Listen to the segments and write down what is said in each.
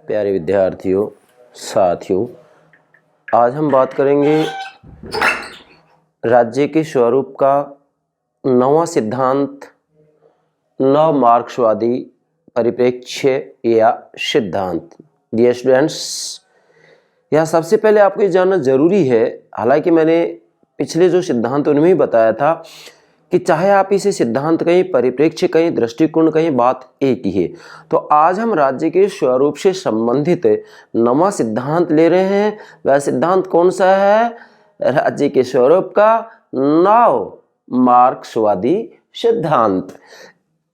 प्यारे विद्यार्थियों, साथियों, आज हम बात करेंगे राज्य के स्वरूप का नवा सिद्धांत, नव मार्क्सवादी परिप्रेक्ष्य या सिद्धांत। डियर स्टूडेंट्स, यह सबसे पहले आपको ये जानना जरूरी है, हालांकि मैंने पिछले जो सिद्धांत उनमें ही बताया था कि चाहे आप इसे सिद्धांत कहें, परिप्रेक्ष्य कहें, दृष्टिकोण कहें, बात एक ही है। तो आज हम राज्य के स्वरूप से संबंधित नवा सिद्धांत ले रहे हैं। वह सिद्धांत कौन सा है? राज्य के स्वरूप का नव मार्क्सवादी सिद्धांत।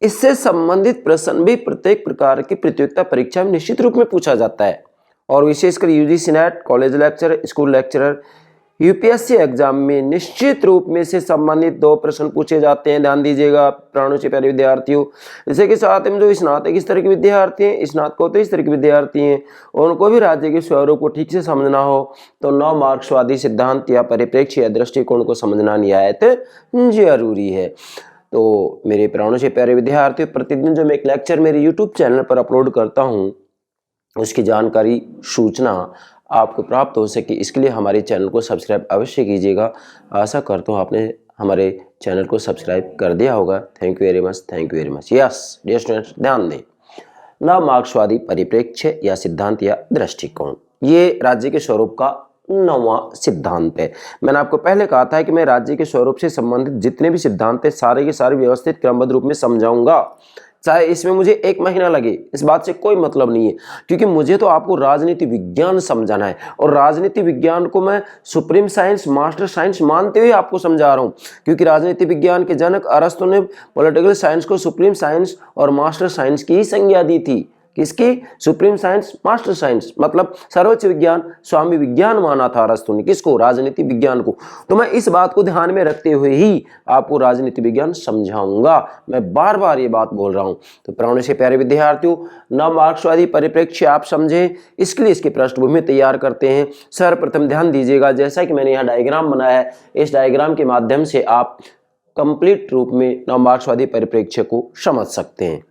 इससे संबंधित प्रश्न भी प्रत्येक प्रकार की प्रतियोगिता परीक्षा में निश्चित रूप में पूछा जाता है, और विशेषकर UGC net, college lecture, school lecturer, UPSC exam में निश्चित रूप में से संबंधित 2 प्रश्न पूछे जाते हैं। ध्यान दीजिएगा प्राणों से प्यारे विद्यार्थियों। जैसे कि साथ में जो स्नातक स्तर के विद्यार्थी हैं, स्नातकोत्तर स्तर के विद्यार्थी हैं, उनको भी राज्य के स्वरूप को ठीक से समझना हो तो नव मार्क्सवादी सिद्धांत या परिप्रेक्ष्य या दृष्टिकोण को समझना निहायत जरूरी है। तो मेरे प्राणों से प्यारे विद्यार्थियों, प्रतिदिन जो मैं एक लेक्चर मेरे यूट्यूब चैनल पर अपलोड करता हूँ, उसकी जानकारी, सूचना आपको प्राप्त हो सके, इसके लिए हमारे चैनल को सब्सक्राइब अवश्य कीजिएगा। आशा करता हूँ आपने हमारे चैनल को सब्सक्राइब कर दिया होगा। Thank you very much, thank you very much. Yes dear students, ध्यान दें, नव मार्क्सवादी परिप्रेक्ष्य या सिद्धांत या दृष्टिकोण, ये राज्य के स्वरूप का नवा सिद्धांत है। मैंने आपको पहले कहा था कि मैं राज्य के स्वरूप से संबंधित जितने भी सिद्धांत है सारे के सारे व्यवस्थित क्रमबद्ध रूप में समझाऊंगा, चाहे इसमें मुझे 1 महीना लगे, इस बात से कोई मतलब नहीं है, क्योंकि मुझे तो आपको राजनीति विज्ञान समझाना है, और राजनीति विज्ञान को मैं सुप्रीम साइंस, मास्टर साइंस मानते हुए आपको समझा रहा हूं, क्योंकि राजनीति विज्ञान के जनक अरस्तु ने पॉलिटिकल साइंस को सुप्रीम साइंस और मास्टर साइंस की ही संज्ञा दी थी। किसकी? सुप्रीम साइंस, मास्टर साइंस, मतलब सर्वोच्च विज्ञान, स्वामी विज्ञान माना था अरस्तु ने। किसको? राजनीति विज्ञान को। तो मैं इस बात को ध्यान में रखते हुए ही आपको राजनीति विज्ञान समझाऊंगा, मैं बार बार ये बात बोल रहा हूं। तो प्राणों से प्यारे विद्यार्थियों, नव मार्क्सवादी परिप्रेक्ष्य आप समझें, इसके लिए इसकी पृष्ठभूमि तैयार करते हैं। सर्वप्रथम ध्यान दीजिएगा, जैसा कि मैंने यहाँ डायग्राम बनाया है, इस डायग्राम के माध्यम से आप कंप्लीट रूप में नव मार्क्सवादी परिप्रेक्ष्य को समझ सकते हैं।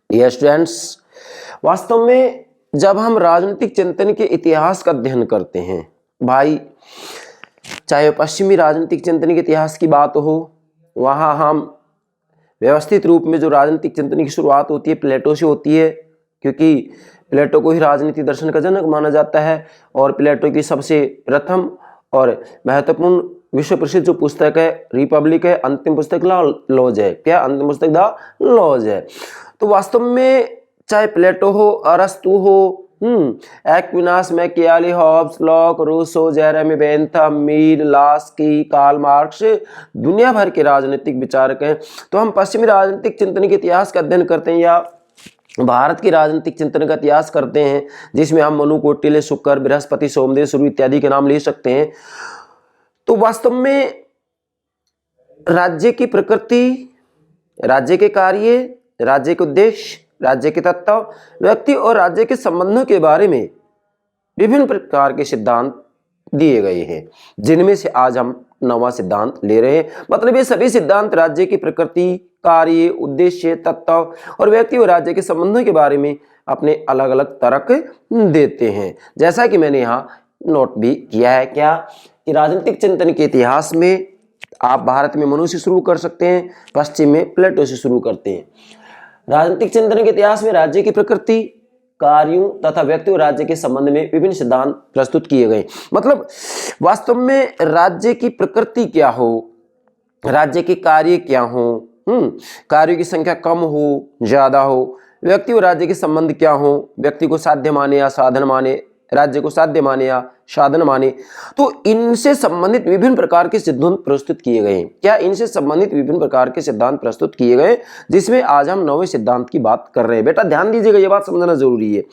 ये स्टूडेंट्स, वास्तव में जब हम राजनीतिक चिंतन के इतिहास का अध्ययन करते हैं, भाई, चाहे पश्चिमी राजनीतिक चिंतन के इतिहास की बात हो, वहां हम व्यवस्थित रूप में जो राजनीतिक चिंतन की शुरुआत होती है प्लेटो से होती है, क्योंकि प्लेटो को ही राजनीति दर्शन का जनक माना जाता है, और प्लेटो की सबसे प्रथम और महत्वपूर्ण विश्व प्रसिद्ध जो पुस्तक है रिपब्लिक है, अंतिम पुस्तक लॉज है। क्या? अंतिम पुस्तक द लॉज है। तो वास्तव में चाहे प्लेटो हो, अरस्तु हो, Aquinas, Machiavelli, Hobbes, Locke, Rousseau, Jeremy Bentham, Mead, Laski, Karl Marx, दुनिया भर के राजनीतिक विचारक हैं। तो हम पश्चिमी राजनीतिक चिंतन के इतिहास का अध्ययन करते हैं, या भारत की राजनीतिक चिंतन का इतिहास करते हैं, जिसमें हम मनु, कौटिल्य, शुक्र, बृहस्पति, सोमदेव, शुरू इत्यादि के नाम ले सकते हैं। तो वास्तव में राज्य की प्रकृति, राज्य के कार्य, राज्य के उद्देश्य, राज्य के तत्व, व्यक्ति और राज्य के संबंधों के बारे में विभिन्न प्रकार के सिद्धांत दिए गए हैं, जिनमें से आज हम नवा सिद्धांत ले रहे हैं। मतलब ये सभी सिद्धांत राज्य की प्रकृति, कार्य, उद्देश्य, तत्व और व्यक्ति और राज्य के संबंधों के बारे में अपने अलग अलग तर्क देते हैं। जैसा कि मैंने यहाँ नोट भी किया है, क्या कि राजनीतिक चिंतन के इतिहास में आप भारत में मनु से शुरू कर सकते हैं, पश्चिम में प्लेटो से शुरू करते हैं। राजनीतिक चिंतन के इतिहास में राज्य की प्रकृति, कार्यों तथा व्यक्ति और राज्य के संबंध में विभिन्न सिद्धांत प्रस्तुत किए गए। मतलब वास्तव में राज्य की प्रकृति क्या हो, राज्य के कार्य क्या हो, कार्यों की संख्या कम हो, ज्यादा हो, व्यक्ति और राज्य के संबंध क्या हो, व्यक्ति को साध्य माने या साधन माने, राज्य को साध्य माने या साधन माने, तो इनसे संबंधित विभिन्न प्रकार के सिद्धांत प्रस्तुत किए गए हैं। क्या? इनसे संबंधित विभिन्न प्रकार के सिद्धांत प्रस्तुत किए गए, जिसमें आज हम नवे सिद्धांत की बात कर रहे हैं। बेटा ध्यान दीजिएगा, ये बात समझना जरूरी है।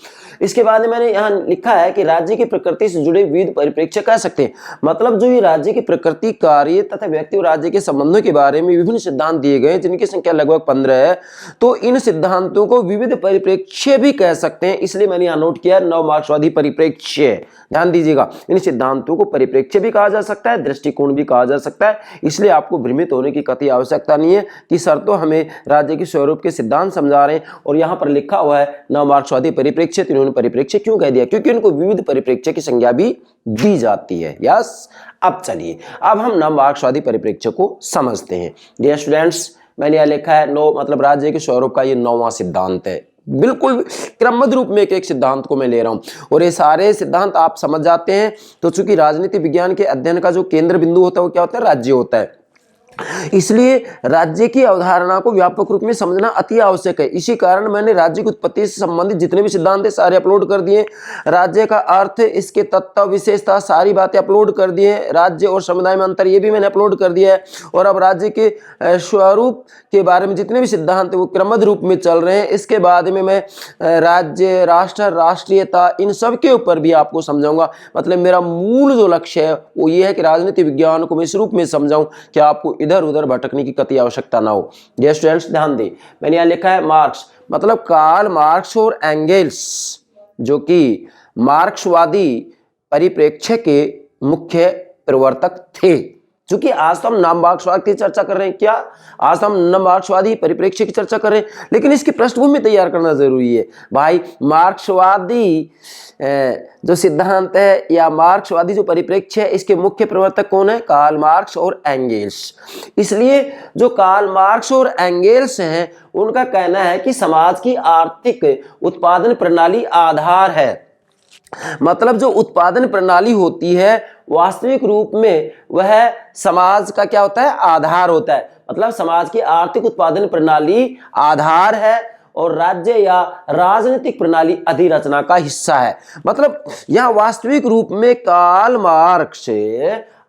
इसके बाद मैंने यहाँ लिखा है कि राज्य की प्रकृति से जुड़े विविध परिप्रेक्ष्य कह सकते हैं। मतलब जो ये राज्य की प्रकृति, कार्य तथा व्यक्ति और राज्य के संबंधों के बारे में विभिन्न सिद्धांत दिए गए, जिनकी संख्या लगभग 15 है। तो इन सिद्धांतों को विविध परिप्रेक्ष्य भी कह सकते हैं, इसलिए मैंने यहाँ नोट किया नव मार्क्सवादी परिप्रेक्ष्य। ध्यान दीजिएगा। देखिएगा इन सिद्धांतों को परिप्रेक्ष्य भी कहा जा सकता है, दृष्टिकोण भी कहा जा सकता है, इसलिए आपको भ्रमित होने की कतई आवश्यकता नहीं है कि सर तो हमें राज्य के स्वरूप के सिद्धांत समझा रहे हैं और यहाँ पर लिखा हुआ है नव मार्क्सवादी परिप्रेक्ष्य, तो इन्होंने परिप्रेक्ष्य क्यों कह दिया? क्योंकि इनको विविध परिप्रेक्ष्य की संज्ञा भी दी जाती है। यस, अब चलिए अब हम नव मार्क्सवादी परिप्रेक्ष्य को समझते हैं। डियर स्टूडेंट्स, मैंने यह लिखा है नौ मतलब राज्य के स्वरूप का ये 9वां सिद्धांत है। बिल्कुल क्रमबद्ध रूप में एक सिद्धांत को मैं ले रहा हूं और ये सारे सिद्धांत आप समझ जाते हैं तो चूंकि राजनीति विज्ञान के अध्ययन का जो केंद्र बिंदु होता है वो क्या होता है? राज्य होता है। इसलिए राज्य की अवधारणा को व्यापक रूप में समझना अति आवश्यक है। इसी कारण मैंने राज्य की उत्पत्ति से संबंधित जितने भी सिद्धांत है सारे अपलोड कर दिए। राज्य का अर्थ, इसके तत्व, विशेषता, सारी बातें अपलोड कर दिए। राज्य और समुदाय में अंतर ये भी मैंने अपलोड कर दिया है। और अब राज्य के स्वरूप के बारे में जितने भी सिद्धांत है वो क्रमबद्ध रूप में चल रहे हैं। इसके बाद में मैं राज्य, राष्ट्र, राष्ट्रीयता, इन सब के ऊपर भी आपको समझाऊंगा। मतलब मेरा मूल जो लक्ष्य है वो ये है कि राजनीति विज्ञान को मैं इस रूप में समझाऊं कि आपको इधर उधर भटकने की कतई आवश्यकता ना हो। डियर स्टूडेंट्स, ध्यान दें, मैंने यहां लिखा है मार्क्स, मतलब कार्ल मार्क्स और एंगेल्स जो कि मार्क्सवादी परिप्रेक्ष्य के मुख्य प्रवर्तक थे। क्योंकि आज तो हम नव मार्क्सवाद की चर्चा कर रहे हैं, क्या आज हम नव मार्क्सवादी परिप्रेक्ष्य की चर्चा कर रहे हैं, लेकिन इसकी पृष्ठभूमि तैयार करना जरूरी है भाई। मार्क्सवादी जो सिद्धांत है या मार्क्सवादी जो परिप्रेक्ष्य है इसके मुख्य प्रवर्तक कौन है? कार्ल मार्क्स और एंगेल्स। इसलिए जो कार्ल मार्क्स और एंगेल्स हैं उनका कहना है कि समाज की आर्थिक उत्पादन प्रणाली आधार है। मतलब जो उत्पादन प्रणाली होती है वास्तविक रूप में वह समाज का क्या होता है? आधार होता है। मतलब समाज की आर्थिक उत्पादन प्रणाली आधार है और राज्य या राजनीतिक प्रणाली अधिरचना का हिस्सा है। मतलब यह वास्तविक रूप में कार्ल मार्क्स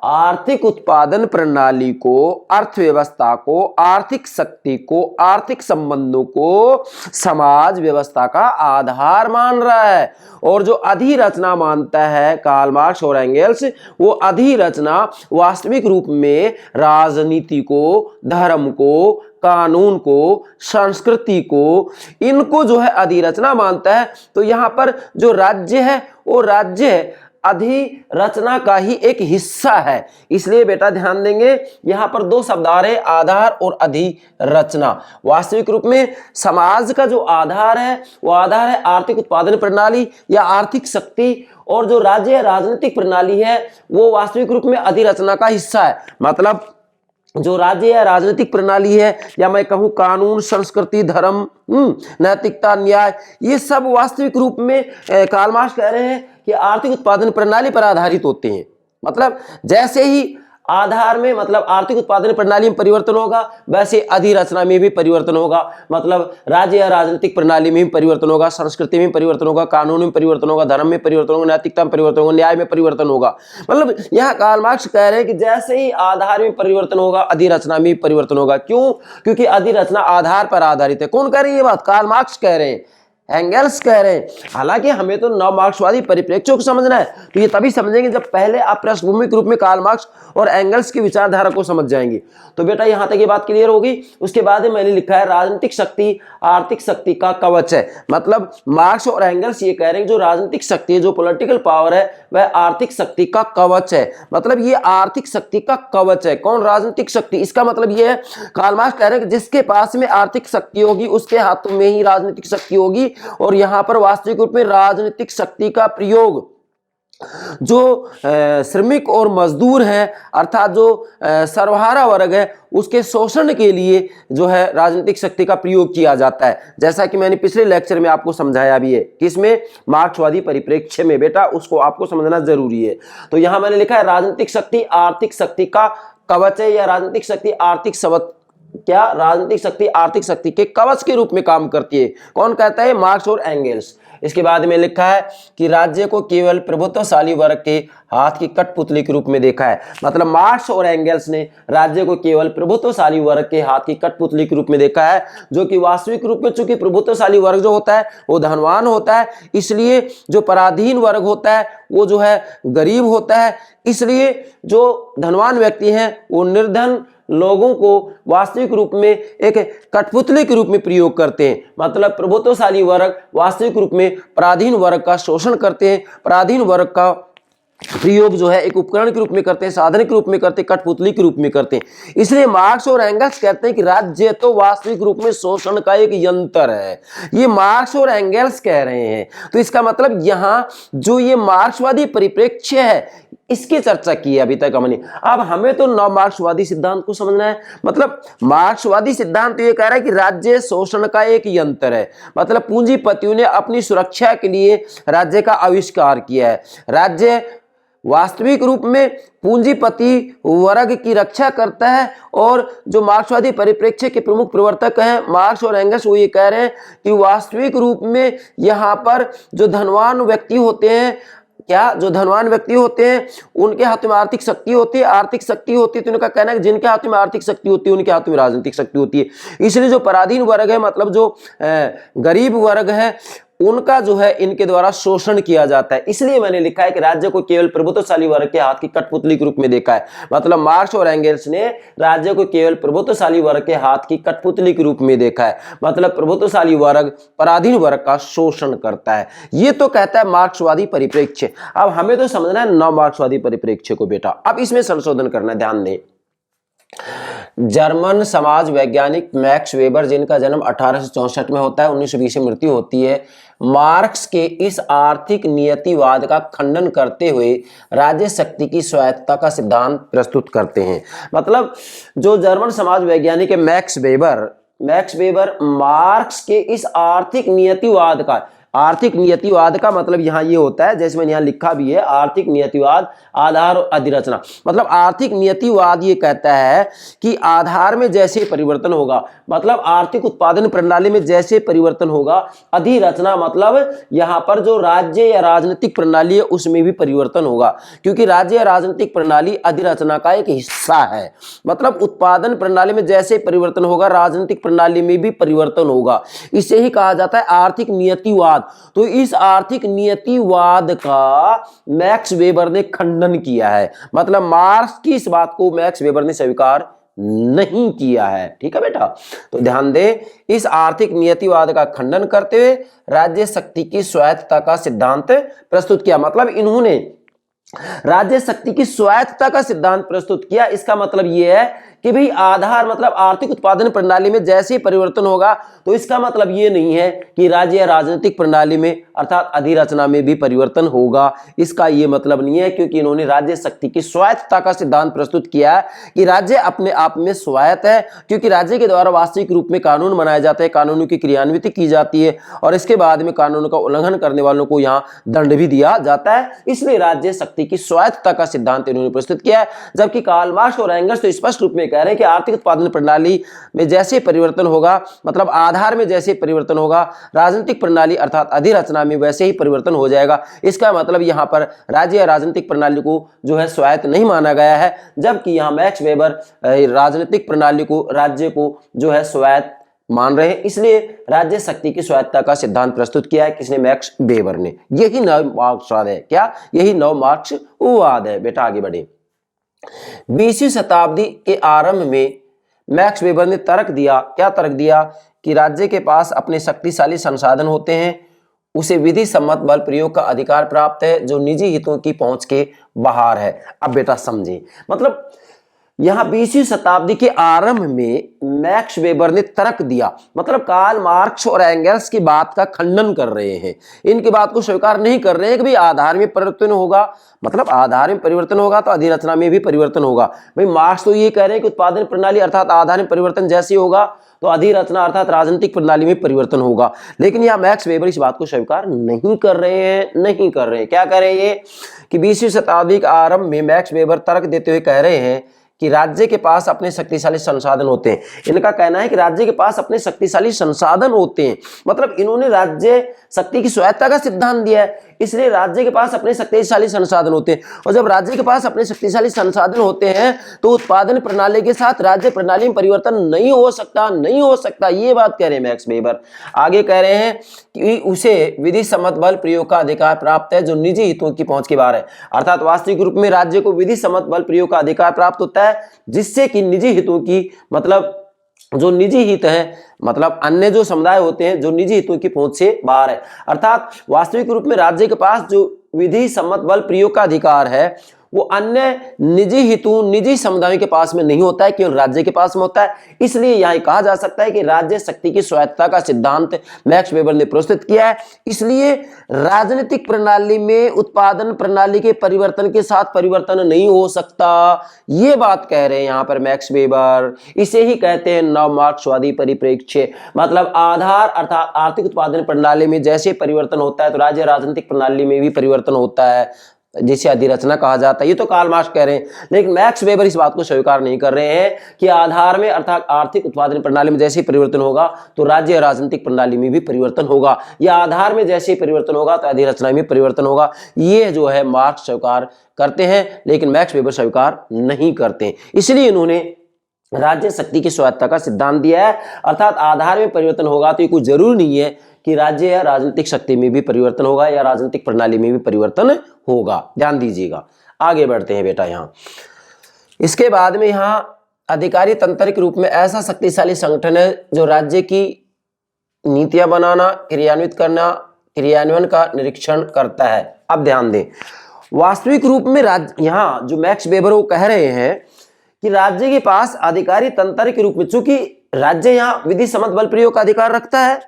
आर्थिक उत्पादन प्रणाली को, अर्थव्यवस्था को, आर्थिक शक्ति को, आर्थिक संबंधों को समाज व्यवस्था का आधार मान रहा है। और जो अधिरचना मानता है कार्ल मार्क्स और एंगेल्स, वो अधिरचना वास्तविक रूप में राजनीति को, धर्म को, कानून को, संस्कृति को, इनको जो है अधिरचना मानता है। तो यहां पर जो राज्य है वो राज्य अधिरचना का ही एक हिस्सा है। इसलिए बेटा ध्यान देंगे, यहां पर दो शब्द आ रहे हैं, आधार और अधिरचना। वास्तविक रूप में समाज का जो आधार है वो आधार है आर्थिक उत्पादन प्रणाली या आर्थिक शक्ति, और जो राज्य या राजनीतिक प्रणाली है वो वास्तविक रूप में अधिरचना का हिस्सा है। मतलब जो राज्य या राजनीतिक प्रणाली है या मैं कहूं कानून, संस्कृति, धर्म, नैतिकता, न्याय, ये सब वास्तविक रूप में कार्ल मार्क्स कह रहे हैं कि आर्थिक उत्पादन प्रणाली पर आधारित होते हैं। मतलब जैसे ही आधार में मतलब आर्थिक उत्पादन प्रणाली में परिवर्तन होगा वैसे अधिरचना में भी परिवर्तन होगा। मतलब राज्य या राजनीतिक प्रणाली में भी परिवर्तन होगा, संस्कृति में परिवर्तन होगा, कानून में परिवर्तन होगा, धर्म में परिवर्तन होगा, नैतिकता में परिवर्तन होगा, न्याय में परिवर्तन होगा। मतलब यहाँ कार्ल मार्क्स कह रहे हैं कि जैसे ही आधार में परिवर्तन होगा अधिरचना में भी परिवर्तन होगा। क्यों? क्योंकि अधिरचना आधार पर आधारित है। कौन कह रही है ये बात? कार्ल मार्क्स कह रहे हैं, एंगेल्स कह रहे हैं। हालांकि हमें तो नव मार्क्सवादी परिप्रेक्ष्य को समझना है, तो ये तभी समझेंगे जब पहले आप पृष्ठभूमि के रूप में कार्ल मार्क्स और एंगेल्स की विचारधारा को समझ जाएंगे। तो बेटा यहां तक ये बात क्लियर होगी। उसके बाद मैंने लिखा है राजनीतिक शक्ति आर्थिक शक्ति का कवच है। मतलब मार्क्स और एंगेल्स ये कह रहे हैं जो राजनीतिक शक्ति है, जो पॉलिटिकल पावर है, वह आर्थिक शक्ति का कवच है। मतलब ये आर्थिक शक्ति का कवच है। कौन? राजनीतिक शक्ति। इसका मतलब ये है कार्ल मार्क्स कह रहे हैं कि जिसके पास में आर्थिक शक्ति होगी उसके हाथों में ही राजनीतिक शक्ति होगी। और यहां पर वास्तविक रूप में राजनीतिक शक्ति का प्रयोग जो श्रमिक और मजदूर हैं अर्थात जो सर्वहारा वर्ग है उसके शोषण के लिए जो है राजनीतिक शक्ति का प्रयोग किया जाता है। जैसा कि मैंने पिछले लेक्चर में आपको समझाया भी है, किसमें? मार्क्सवादी परिप्रेक्ष्य में। बेटा उसको आपको समझना जरूरी है। तो यहां मैंने लिखा है राजनीतिक शक्ति आर्थिक शक्ति का कवच है, या राजनीतिक शक्ति आर्थिक क्या राजनीतिक शक्ति आर्थिक शक्ति के कवच के रूप में काम करती है। कौन कहता है? मार्क्स और एंगेल्स। इसके बाद में लिखा है कि राज्य को केवल प्रभुत्वशाली वर्ग के हाथ की कठपुतली के रूप में देखा है। मतलब मार्क्स और एंगेल्स ने राज्य को केवल प्रभुत्वशाली वर्ग के हाथ की कठपुतली के रूप में देखा है, जो कि वास्तविक रूप में चूंकि प्रभुत्वशाली वर्ग जो होता है वो धनवान होता है, इसलिए जो पराधीन वर्ग होता है वो जो है गरीब होता है। इसलिए जो धनवान व्यक्ति हैं वो निर्धन लोगों को वास्तविक रूप में एक कठपुतली के रूप में प्रयोग करते हैं। मतलब प्रभुत्वशाली वर्ग वास्तविक रूप में पराधीन वर्ग का शोषण करते हैं, पराधीन वर्ग का प्रयोग जो है एक उपकरण के रूप में करते हैं, साधन के रूप में करते हैं, कठपुतली के रूप में करते हैं। इसलिए मार्क्स और एंगल्स कहते हैं कि राज्य तो वास्तविक रूप में शोषण का एक यंत्र है। ये मार्क्स और एंगल्स कह रहे हैं। तो इसका मतलब यहां जो ये मार्क्सवादी परिप्रेक्ष्य है इसकी चर्चा की है अभी तक हमने। अब हमें तो नव मार्क्सवादी सिद्धांत को समझना है। मतलब मार्क्सवादी सिद्धांत ये कह रहा है कि राज्य शोषण का एक यंत्र है। मतलब पूंजीपतियों ने अपनी सुरक्षा के लिए राज्य का आविष्कार किया है। राज्य वास्तविक रूप में पूंजीपति वर्ग की रक्षा करता है। और जो मार्क्सवादी परिप्रेक्ष्य के प्रमुख प्रवर्तक हैं मार्क्स और एंगल्स, वो ये कह रहे हैं कि वास्तविक रूप में यहाँ पर जो धनवान व्यक्ति होते हैं, क्या जो धनवान व्यक्ति होते हैं उनके हाथ में आर्थिक शक्ति होती है। आर्थिक शक्ति होती है तो उनका कहना है कि जिनके हाथ में आर्थिक शक्ति होती है उनके हाथ में राजनीतिक शक्ति होती है। इसलिए जो पराधीन वर्ग है, मतलब जो गरीब वर्ग है, उनका जो है इनके द्वारा शोषण किया जाता है। इसलिए मैंने लिखा है कि राज्य को केवल प्रभुत्वशाली वर्ग के हाथ की कठपुतली के रूप में देखा है। मतलब मार्क्स और एंगल्स ने राज्य को केवल प्रभुत्वशाली वर्ग के हाथ की कठपुतली के रूप में देखा है। मतलब प्रभुत्वशाली वर्ग पराधीन वर्ग का शोषण करता है। ये तो कहता है मार्क्सवादी परिप्रेक्ष्य। अब हमें तो समझना है नव मार्क्सवादी परिप्रेक्ष्य को बेटा। अब इसमें संशोधन करना, ध्यान दें। जर्मन समाज वैज्ञानिक मैक्स वेबर, जिनका जन्म 1864 में होता है, 1920 में मृत्यु होती है, मार्क्स के इस आर्थिक नियतिवाद का खंडन करते हुए राज्य शक्ति की स्वायत्तता का सिद्धांत प्रस्तुत करते हैं। मतलब जो जर्मन समाज वैज्ञानिक है मैक्स वेबर मार्क्स के इस आर्थिक नियतिवाद का मतलब यहां ये होता है, जैसे मैंने यहां लिखा भी है, आर्थिक नियतिवाद, आधार और अधिरचना। मतलब आर्थिक नियतिवाद ये कहता है कि आधार में जैसे परिवर्तन होगा, मतलब आर्थिक उत्पादन प्रणाली में जैसे परिवर्तन होगा, अधिरचना मतलब यहां पर जो राज्य या राजनीतिक प्रणाली है उसमें भी परिवर्तन होगा, क्योंकि राज्य या राजनीतिक प्रणाली अधिरचना का एक हिस्सा है। मतलब उत्पादन प्रणाली में जैसे परिवर्तन होगा, राजनीतिक प्रणाली में भी परिवर्तन होगा। इसे ही कहा जाता है आर्थिक नियतिवाद। तो इस आर्थिक नियतिवाद का मैक्स वेबर ने खंडन किया है। मतलब मार्क्स की इस बात को मैक्स वेबर ने स्वीकार नहीं किया है। ठीक है बेटा, तो ध्यान दें, इस आर्थिक नियतिवाद का खंडन करते हुए राज्य शक्ति की स्वायत्तता का सिद्धांत प्रस्तुत किया। मतलब इन्होंने राज्य शक्ति की स्वायत्तता का सिद्धांत प्रस्तुत किया। इसका मतलब यह है कि भाई आधार मतलब आर्थिक उत्पादन प्रणाली में जैसे परिवर्तन होगा, तो इसका मतलब ये नहीं है कि राज्य या राजनीतिक प्रणाली में अर्थात अधिरचना में भी परिवर्तन होगा। इसका ये मतलब नहीं है, क्योंकि इन्होंने राज्य शक्ति की स्वायत्तता का सिद्धांत प्रस्तुत किया है कि राज्य अपने आप में स्वायत्त है, क्योंकि राज्य के द्वारा वास्तविक रूप में कानून बनाए जाते हैं, कानूनों की क्रियान्विति की जाती है और इसके बाद में कानून का उल्लंघन करने वालों को यहाँ दंड भी दिया जाता है। इसलिए राज्य शक्ति की स्वायत्तता का सिद्धांत इन्होंने प्रस्तुत किया है। जबकि कार्ल मार्क्स और एंगल्स तो स्पष्ट रूप में कह रहे हैं कि आर्थिक उत्पादन प्रणाली में जैसे परिवर्तन होगा, मतलब आधार में जैसे परिवर्तन होगा, राजनीतिक प्रणाली अर्थात अधिरचना में वैसे ही परिवर्तन हो जाएगा। इसका मतलब यहां पर राज्य या राजनीतिक प्रणाली को जो है स्वायत्त नहीं माना गया है, जबकि यहां मैक्स वेबर राजनीतिक प्रणाली को, राज्य को जो है स्वायत्त मान रहे हैं। इसलिए राज्य शक्ति की स्वायत्तता का सिद्धांत प्रस्तुत किया है किसने? मैक्स वेबर ने। यही नव मार्क्सवाद है। क्या? यही नव मार्क्सवाद है। बेटा आगे बढ़े। 20वीं शताब्दी के आरंभ में मैक्स वेबर ने तर्क दिया, क्या तर्क दिया? कि राज्य के पास अपने शक्तिशाली संसाधन होते हैं, उसे विधि सम्मत बल प्रयोग का अधिकार प्राप्त है जो निजी हितों की पहुंच के बाहर है। अब बेटा समझे, मतलब यहां 20वीं शताब्दी के आरंभ में मैक्स वेबर ने तर्क दिया, मतलब कार्ल मार्क्स और एंगल्स की बात का खंडन कर रहे हैं। इनकी बात को स्वीकार नहीं कर रहे हैं कि भाई आधार में परिवर्तन होगा, मतलब आधार में परिवर्तन होगा तो अधिरचना में भी परिवर्तन होगा। भाई मार्क्स तो ये कह रहे हैं कि उत्पादन प्रणाली अर्थात आधार में परिवर्तन जैसे होगा तो अधिरचना अर्थात राजनीतिक प्रणाली में परिवर्तन होगा। लेकिन यह मैक्स वेबर इस बात को स्वीकार नहीं कर रहे हैं। क्या कह रहे हैं ये? कि 20वीं शताब्दी के आरंभ में मैक्स वेबर तर्क देते हुए कह रहे हैं कि राज्य के पास अपने शक्तिशाली संसाधन होते हैं। इनका कहना है कि राज्य के पास अपने शक्तिशाली संसाधन होते हैं, मतलब इन्होंने राज्य शक्ति की स्वायत्तता का सिद्धांत दिया है, इसलिए राज्य के पास अपने शक्तिशाली संसाधन होते हैं। और जब राज्य के पास अपने शक्तिशाली संसाधन होते हैं तो उत्पादन प्रणाली के साथ राज्य प्रणाली में परिवर्तन नहीं हो सकता। ये बात कह रहे हैं मैक्स वेबर। आगे कह रहे हैं कि उसे विधि सम्मत बल प्रयोग का अधिकार प्राप्त है जो निजी हितों की पहुंच के बाहर है, अर्थात वास्तविक रूप में राज्य को विधि सम्मत बल प्रयोग का अधिकार प्राप्त होता है जिससे कि निजी हितों की, मतलब जो निजी हित है, मतलब अन्य जो समुदाय होते हैं जो निजी हितों की पहुंच से बाहर है, अर्थात वास्तविक रूप में राज्य के पास जो विधि सम्मत बल प्रयोग का अधिकार है वो अन्य निजी हितों, निजी समुदायों के पास में नहीं होता है, केवल राज्य के पास में होता है। इसलिए यह कहा जा सकता है कि राज्य शक्ति की स्वायत्तता का सिद्धांत मैक्स वेबर ने प्रस्तुत किया है। इसलिए राजनीतिक प्रणाली में उत्पादन प्रणाली के परिवर्तन के साथ परिवर्तन नहीं हो सकता, ये बात कह रहे हैं यहां पर मैक्स वेबर। इसे ही कहते हैं नव मार्क्सवादी परिप्रेक्ष्य, मतलब आधार अर्थात आर्थिक उत्पादन प्रणाली में जैसे परिवर्तन होता है तो राज्य राजनीतिक प्रणाली में भी परिवर्तन होता है, जिसे अधिरचना कहा जाता है। ये तो कार्ल मार्क्स कह रहे हैं, लेकिन मैक्स वेबर इस बात को स्वीकार नहीं कर रहे हैं कि आधार में अर्थात आर्थिक उत्पादन प्रणाली में जैसे परिवर्तन होगा तो राज्य राजनीतिक प्रणाली में भी परिवर्तन होगा, या आधार में जैसे परिवर्तन होगा तो अधिरचना में परिवर्तन होगा। ये जो है मार्क्स स्वीकार करते हैं, लेकिन मैक्स वेबर स्वीकार नहीं करते। इसलिए इन्होंने राज्य शक्ति की स्वायत्तता का सिद्धांत दिया है, अर्थात आधार में परिवर्तन होगा तो ये कोई जरूरी नहीं है कि राज्य या राजनीतिक शक्ति में भी परिवर्तन होगा या राजनीतिक प्रणाली में भी परिवर्तन होगा। ध्यान दीजिएगा, आगे बढ़ते हैं बेटा। यहां इसके बाद में यहां अधिकारी तंत्र के रूप में ऐसा शक्तिशाली संगठन है जो राज्य की नीतियां बनाना, क्रियान्वित करना, क्रियान्वयन का निरीक्षण करता है। अब ध्यान दें, वास्तविक रूप में राज्य, यहां जो मैक्स वेबर वो कह रहे हैं कि राज्य के पास अधिकारी तंत्र के रूप में, चूंकि राज्य यहां विधि सम्मत बल प्रयोग का अधिकार रखता है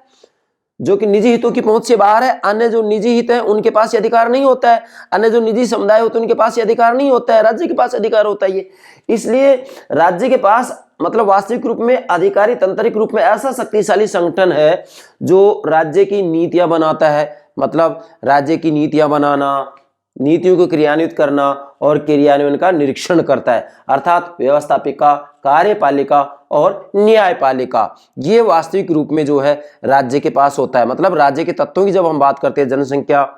जो कि निजी हितों की पहुंच से बाहर है, अन्य जो निजी हित है उनके पास ये अधिकार नहीं होता है, अन्य जो निजी समुदाय होते हैं उनके पास ये अधिकार नहीं होता है, राज्य के पास अधिकार होता है ये। इसलिए राज्य के पास मतलब वास्तविक रूप में अधिकारी तंत्र के रूप में ऐसा शक्तिशाली संगठन है जो राज्य की नीतियां बनाता है, मतलब राज्य की नीतियां बनाना, नीतियों को क्रियान्वित करना और क्रियान्वयन का निरीक्षण करता है, अर्थात व्यवस्थापिका, कार्यपालिका और न्यायपालिका, ये वास्तविक रूप में जो है राज्य के पास होता है। मतलब राज्य के तत्वों की जब हम बात करते हैं, जनसंख्या,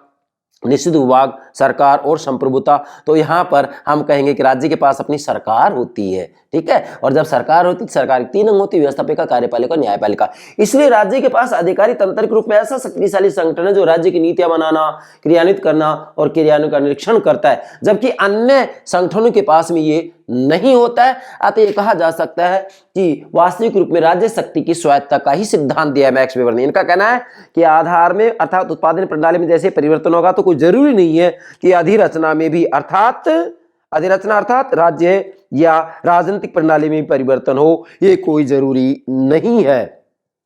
निश्चित विभाग, सरकार और संप्रभुता, तो यहाँ पर हम कहेंगे कि राज्य के पास अपनी सरकार होती है, ठीक है। और जब सरकार होती है, सरकार की 3 अंग होती है, व्यवस्थापिका, कार्यपालिका, न्यायपालिका। इसलिए राज्य के पास अधिकारी तंत्र के रूप में ऐसा शक्तिशाली संगठन है जो राज्य की नीतियां बनाना, क्रियान्वित करना और क्रियान्वयन का निरीक्षण करता है, जबकि अन्य संगठनों के पास में ये नहीं होता है। अतः ये कहा जा सकता है कि वास्तविक रूप में राज्य शक्ति की स्वायत्तता का ही सिद्धांत दिया है मैक्स वेबर ने। इनका कहना है कि आधार में अर्थात उत्पादन प्रणाली में जैसे परिवर्तन होगा तो कोई जरूरी नहीं है कि अधिरचना में भी, अर्थात अधिरचना अर्थात राज्य या राजनीतिक प्रणाली में भी परिवर्तन हो, ये कोई जरूरी नहीं है।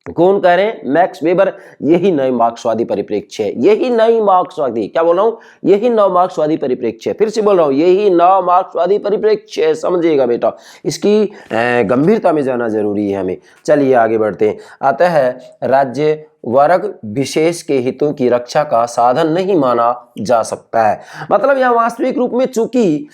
कौन कह रहे हैं? Max weber. यही नई मार्क्सवादी परिप्रेक्ष्य है, यही नई मार्क्सवादी, क्या बोल रहा हूं, यही नव मार्क्सवादी परिप्रेक्ष्य है। फिर से बोल रहा हूं, यही नव मार्क्सवादी परिप्रेक्ष्य है, समझिएगा बेटा, इसकी गंभीरता में जाना जरूरी है हमें। चलिए आगे बढ़ते हैं। अतः राज्य वर्ग विशेष के हितों की रक्षा का साधन नहीं माना जा सकता है। मतलब यह वास्तविक रूप में चूंकि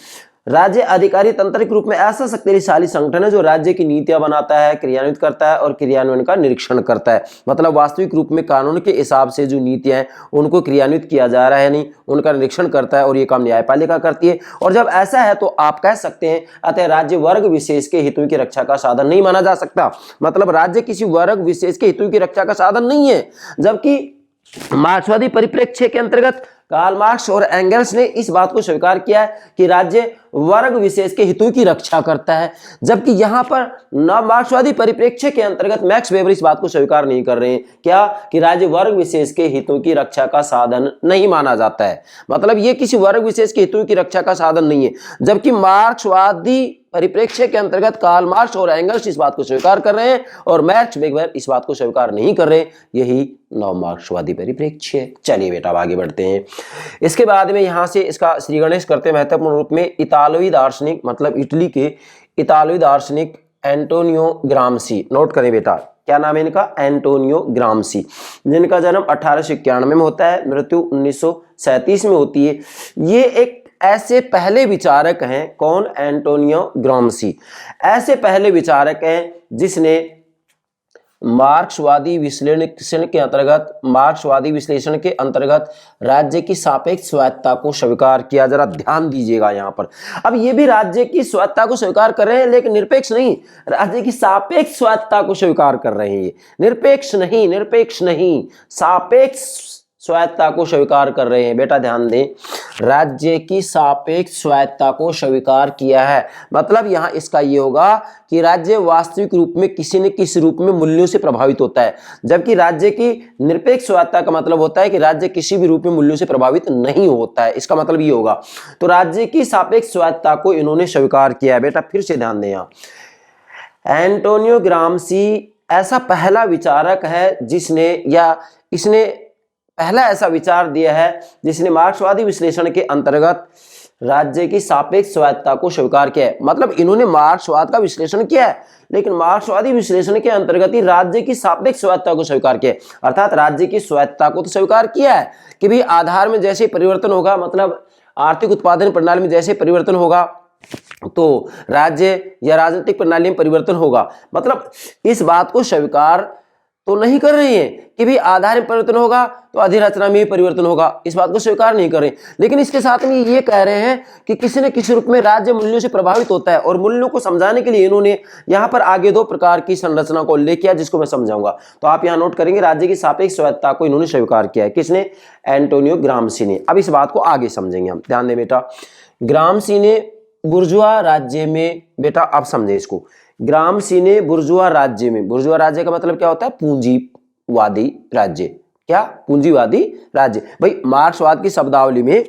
राज्य अधिकारी तंत्र के रूप में ऐसा शक्तिशाली संगठन है जो राज्य की नीतियां बनाता है, क्रियान्वित करता है और क्रियान्वयन का निरीक्षण करता है। मतलब वास्तविक रूप में कानून के हिसाब से जो नीतियां हैं उनको क्रियान्वित किया जा रहा है नहीं, उनका निरीक्षण करता है और ये काम न्यायपालिका करती है। और जब ऐसा है तो आप कह सकते हैं अतः राज्य वर्ग विशेष के हितों की रक्षा का साधन नहीं माना जा सकता। मतलब राज्य किसी वर्ग विशेष के हितों की रक्षा का साधन नहीं है, जबकि मार्क्सवादी परिप्रेक्ष्य के अंतर्गत कार्ल मार्क्स और एंगल्स ने इस बात को स्वीकार किया है कि राज्य वर्ग विशेष के हितों की रक्षा करता है, जबकि यहां पर नव मार्क्सवादी परिप्रेक्ष्य के अंतर्गत मैक्स वेबर इस बात को स्वीकार नहीं कर रहे हैं, क्या, कि राज्य वर्ग विशेष के हितों की रक्षा का साधन नहीं माना जाता है। मतलब ये किसी वर्ग विशेष के हितों की रक्षा का साधन नहीं है, जबकि मार्क्सवादी परिप्रेक्ष्य के अंतर्गत कार्ल मार्क्स और एंगल्स इस बात को स्वीकार कर रहे हैं और मैक्स वेबर इस बात को स्वीकार नहीं कर रहे। यही नव मार्क्सवादी परिप्रेक्ष्य। चलिए बेटा आगे बढ़ते हैं। इसके बाद में यहां से इसका श्री गणेश करते महत्वपूर्ण रूप में इतालवी दार्शनिक, मतलब इटली के इतालवी दार्शनिक एंटोनियो ग्राम्सी, नोट करें बेटा, क्या नाम है इनका, एंटोनियो ग्राम्सी, जिनका जन्म 1891 में होता है, मृत्यु 1937 में होती है। ये एक ऐसे पहले विचारक हैं, कौन, एंटोनियो ग्राम्सी, ऐसे पहले विचारक हैं जिसने मार्क्सवादी विश्लेषण के अंतर्गत राज्य की सापेक्ष स्वायत्तता को स्वीकार किया। जरा ध्यान दीजिएगा यहां पर, अब ये भी राज्य की स्वायत्तता को स्वीकार कर रहे हैं लेकिन निरपेक्ष नहीं, राज्य की सापेक्ष स्वायत्तता को स्वीकार कर रहे हैं। निरपेक्ष नहीं, सापेक्ष स्वायत्तता को स्वीकार कर रहे हैं। बेटा ध्यान दें, राज्य की सापेक्ष स्वायत्तता को स्वीकार किया है, मतलब यहां इसका ये होगा कि राज्य वास्तविक रूप में किसी न किसी रूप में मूल्यों से प्रभावित होता है, जबकि राज्य की निरपेक्ष स्वायत्तता का मतलब होता है कि राज्य किसी भी रूप में मूल्यों से प्रभावित नहीं होता है। इसका मतलब ये होगा, तो राज्य की सापेक्ष स्वायत्तता को इन्होंने स्वीकार किया है। बेटा फिर से ध्यान दें, यहां एंटोनियो ग्राम्शी ऐसा पहला विचारक है जिसने या इसने पहला ऐसा विचार दिया है जिसने मार्क्सवादी विश्लेषण के अंतर्गत राज्य की सापेक्ष स्वायत्तता को स्वीकार किया है। मतलब इन्होंने मार्क्सवाद का विश्लेषण किया है, लेकिन मार्क्सवादी विश्लेषण के अंतर्गत ही राज्य की सापेक्ष स्वायत्तता को स्वीकार किया है। अर्थात राज्य की स्वायत्तता को तो स्वीकार किया है कि भी आधार में जैसे परिवर्तन होगा, मतलब आर्थिक उत्पादन प्रणाली में जैसे परिवर्तन होगा तो राज्य या राजनीतिक प्रणाली में परिवर्तन होगा। मतलब इस बात को स्वीकार तो नहीं कर रही है कि भी आधार में परिवर्तन होगा तो अधिरचना में भी परिवर्तन होगा, इस बात को स्वीकार नहीं कर रहे, लेकिन इसके साथ में ये कह रहे हैं कि किसी न किसी रूप में राज्य मूल्यों से प्रभावित होता है। और मूल्यों को समझाने के लिए इन्होंने यहाँ पर आगे दो प्रकार की संरचना को उल्लेख किया, जिसको मैं समझाऊंगा। तो आप यहाँ नोट करेंगे, राज्य की सापेक्ष स्वायत्तता को इन्होंने स्वीकार किया है। किसने? एंटोनियो ग्राम्शी ने। अब इस बात को आगे समझेंगे हम। ध्यान दें बेटा, ग्राम्शी ने बुर्जुआ राज्य में, बेटा आप समझे इसको, ग्राम्शी ने बुर्जुआ राज्य में, बुर्जुआ राज्य का मतलब क्या होता है? पूंजीवादी राज्य। क्या? पूंजीवादी राज्य। भाई मार्क्सवाद की शब्दावली में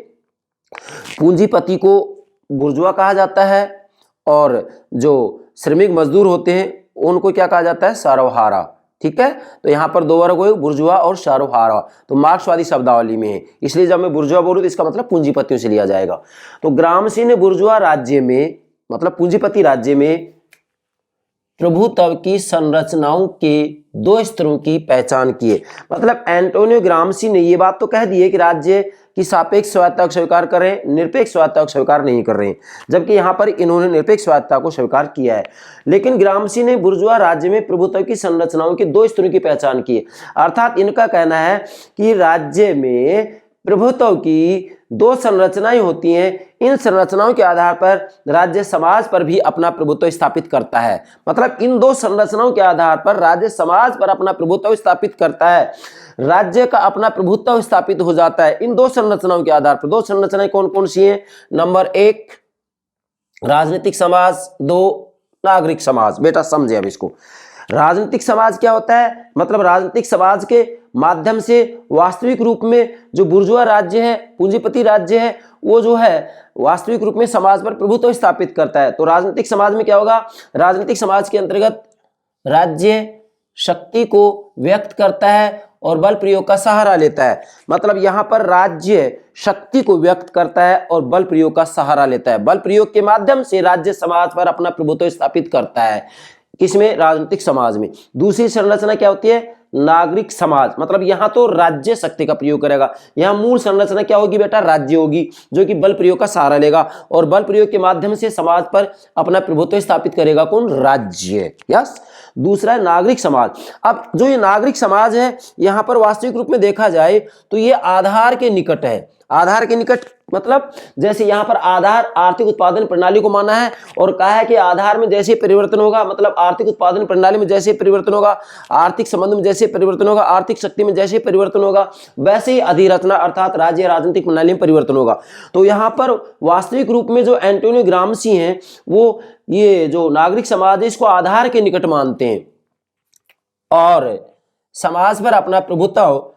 पूंजीपति को बुर्जुआ कहा जाता है और जो श्रमिक मजदूर होते हैं उनको क्या कहा जाता है? सर्वहारा। ठीक है, तो यहाँ पर दो वर्ग हुए, बुर्जुआ और सर्वहारा, तो मार्क्सवादी शब्दावली में है, इसलिए जब मैं बुर्जुआ बोलूं तो इसका मतलब पूंजीपतियों से लिया जाएगा। तो ग्राम्शी ने बुर्जुआ राज्य में, मतलब पूंजीपति राज्य में प्रभुत्व की संरचनाओं के दो स्तरों की पहचान की है। मतलब एंटोनियो ग्राम्शी ने ये बात तो कह दी है कि राज्य की सापेक्ष स्वायत्तता को स्वीकार कर रहे हैं, निरपेक्ष स्वायत्तता को स्वीकार नहीं कर रहे हैं, जबकि यहाँ पर इन्होंने निरपेक्ष स्वायत्तता को स्वीकार किया है। लेकिन ग्राम्शी ने बुर्जुआ राज्य में प्रभुत्व की संरचनाओं के दो स्तरों की पहचान की है। अर्थात इनका कहना है कि राज्य में प्रभुत्व की दो संरचनाएं होती हैं, इन संरचनाओं के आधार पर राज्य समाज पर भी अपना प्रभुत्व स्थापित करता है। मतलब इन दो संरचनाओं के आधार पर राज्य समाज पर अपना प्रभुत्व स्थापित करता है, राज्य का अपना प्रभुत्व स्थापित हो जाता है इन दो संरचनाओं के आधार पर। दो संरचनाएं कौन कौन सी हैं? नंबर एक राजनीतिक समाज, दो नागरिक समाज। बेटा समझे अब इसको। राजनीतिक समाज क्या होता है? मतलब राजनीतिक समाज के माध्यम से वास्तविक रूप में जो बुर्जुआ राज्य है, पूंजीपति राज्य है, वो जो है वास्तविक रूप में समाज पर प्रभुत्व स्थापित करता है। तो राजनीतिक समाज में क्या होगा? राजनीतिक समाज के अंतर्गत राज्य शक्ति को व्यक्त करता है और बल प्रयोग का सहारा लेता है। मतलब यहाँ पर राज्य शक्ति को व्यक्त करता है और बल प्रयोग का सहारा लेता है। बल प्रयोग के माध्यम से राज्य समाज पर अपना प्रभुत्व स्थापित करता है। किसमें? राजनीतिक समाज में। दूसरी संरचना क्या होती है? नागरिक समाज। मतलब यहां तो राज्य शक्ति का प्रयोग करेगा। यहां मूल संरचना क्या होगी बेटा? राज्य होगी, जो कि बल प्रयोग का सहारा लेगा और बल प्रयोग के माध्यम से समाज पर अपना प्रभुत्व स्थापित करेगा। कौन? राज्य। यस। दूसरा है नागरिक समाज। अब जो ये नागरिक समाज है, यहां पर वास्तविक रूप में देखा जाए तो ये आधार के निकट है। आधार के निकट मतलब जैसे यहाँ पर आधार आर्थिक उत्पादन प्रणाली को माना है और कहा है कि आधार में जैसे परिवर्तन होगा, मतलब आर्थिक उत्पादन प्रणाली में जैसे परिवर्तन होगा, आर्थिक संबंध में जैसे परिवर्तन होगा, आर्थिक शक्ति में जैसे परिवर्तन होगा, वैसे ही अधिरचना अर्थात राज्य राजनीतिक प्रणाली में परिवर्तन होगा। तो यहाँ पर वास्तविक रूप में जो एंटोनियो ग्राम्शी हैं, वो ये जो नागरिक समाज है इसको आधार के निकट मानते हैं और समाज पर अपना प्रभुत्व